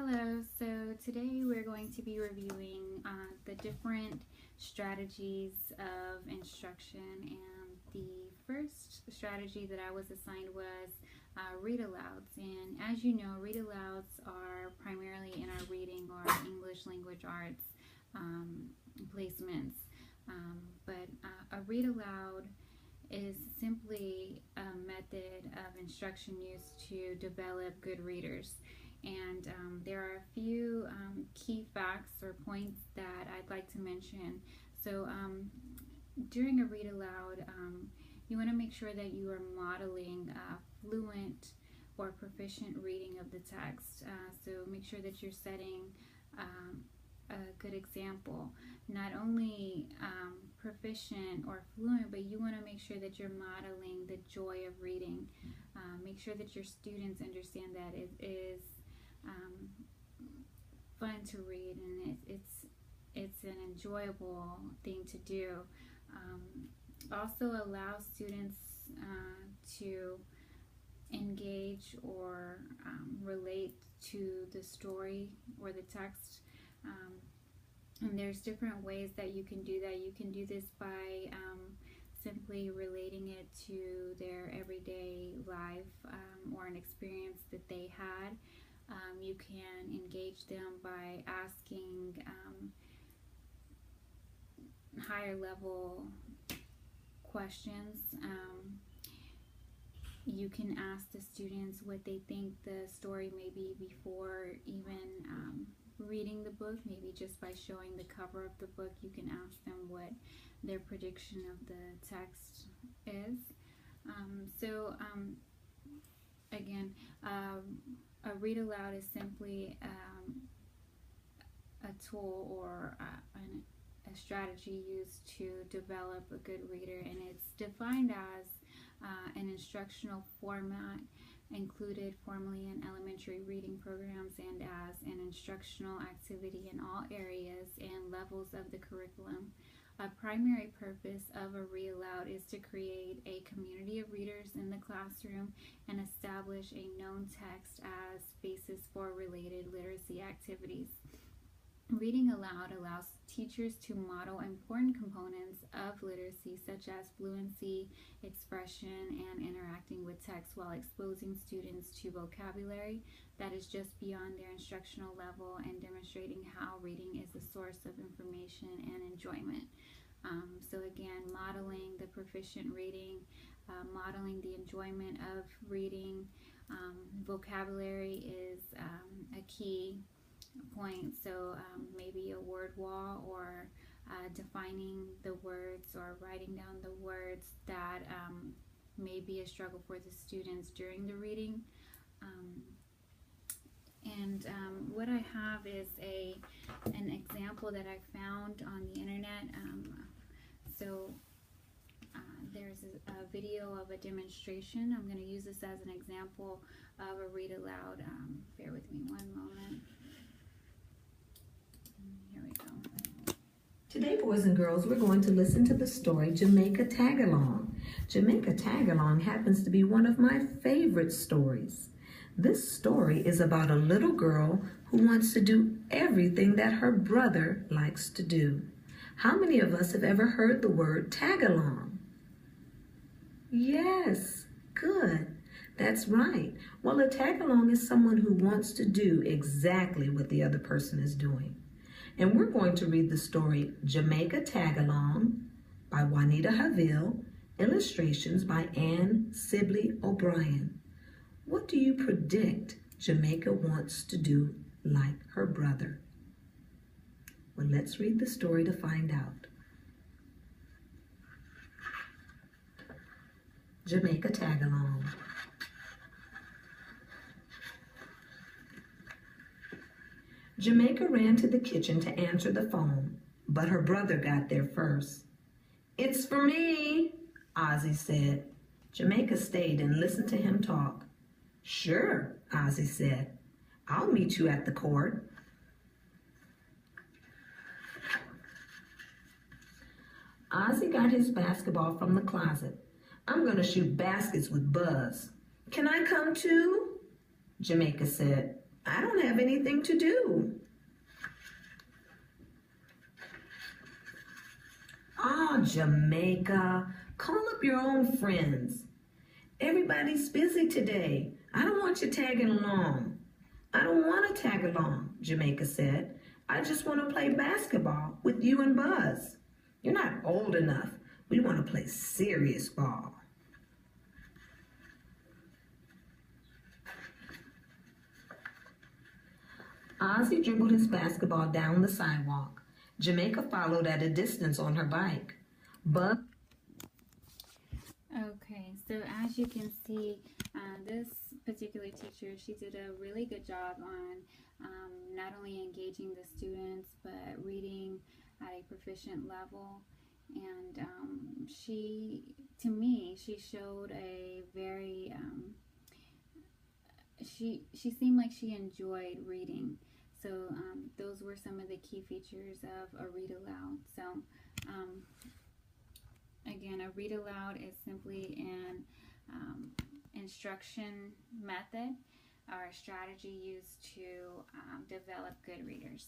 Hello, so today we're going to be reviewing the different strategies of instruction, and the first strategy that I was assigned was read alouds. And as you know, read alouds are primarily in our reading or English language arts placements, but a read aloud is simply a method of instruction used to develop good readers. And there are a few key facts or points that I'd like to mention. So during a read aloud, you want to make sure that you are modeling fluent or proficient reading of the text. So make sure that you're setting a good example. Not only proficient or fluent, but you want to make sure that you're modeling the joy of reading. Make sure that your students understand that it is fun to read, and it's an enjoyable thing to do. Also allow students to engage or relate to the story or the text. And there's different ways that you can do that. You can do this by simply relating it to their everyday life or an experience that they had. You can engage them by asking higher level questions. You can ask the students what they think the story may be before even reading the book. Maybe just by showing the cover of the book, you can ask them what their prediction of the text is. Again, a read aloud is simply a tool or a strategy used to develop a good reader, and it's defined as an instructional format included formally in elementary reading programs and as an instructional activity in all areas and levels of the curriculum. A primary purpose of a read aloud is to create a community of readers in the classroom and establish a known text as basis for related literacy activities. Reading aloud allows teachers to model important components of literacy such as fluency, expression, and interacting with text while exposing students to vocabulary that is just beyond their instructional level and demonstrating how reading is a source of information and enjoyment. So again, modeling the proficient reading, modeling the enjoyment of reading. Vocabulary is a key point, so maybe a word wall or defining the words or writing down the words that may be a struggle for the students during the reading. What I have is an example that I found on the internet. There's a video of a demonstration. I'm going to use this as an example of a read aloud. Bear with me one moment. Here we go. Today, boys and girls, we're going to listen to the story Jamaica Tagalong. Jamaica Tagalong happens to be one of my favorite stories. This story is about a little girl who wants to do everything that her brother likes to do. How many of us have ever heard the word tagalong? Yes, good. That's right. Well, a tagalong is someone who wants to do exactly what the other person is doing. And we're going to read the story Jamaica Tagalong by Juanita Haville, illustrations by Anne Sibley O'Brien. What do you predict Jamaica wants to do like her brother? Well, let's read the story to find out. Jamaica Tagalong. Jamaica ran to the kitchen to answer the phone, but her brother got there first. "It's for me," Ozzie said. Jamaica stayed and listened to him talk. "Sure," Ozzie said. "I'll meet you at the court." Ozzie got his basketball from the closet. "I'm going to shoot baskets with Buzz." "Can I come too?" Jamaica said. I don't have anything to do. Oh, Jamaica, call up your own friends. Everybody's busy today. I don't want you tagging along. I don't want to tag along, Jamaica said. I just want to play basketball with you and Buzz. You're not old enough. We want to play serious ball. Ozzy dribbled his basketball down the sidewalk. Jamaica followed at a distance on her bike. Buzz. Okay, so as you can see, this particular teacher, she did a really good job on not only engaging the students, but reading at a proficient level. And to me, she showed a very, she seemed like she enjoyed reading. So those were some of the key features of a read aloud. So again, a read aloud is simply an instruction method or a strategy used to develop good readers.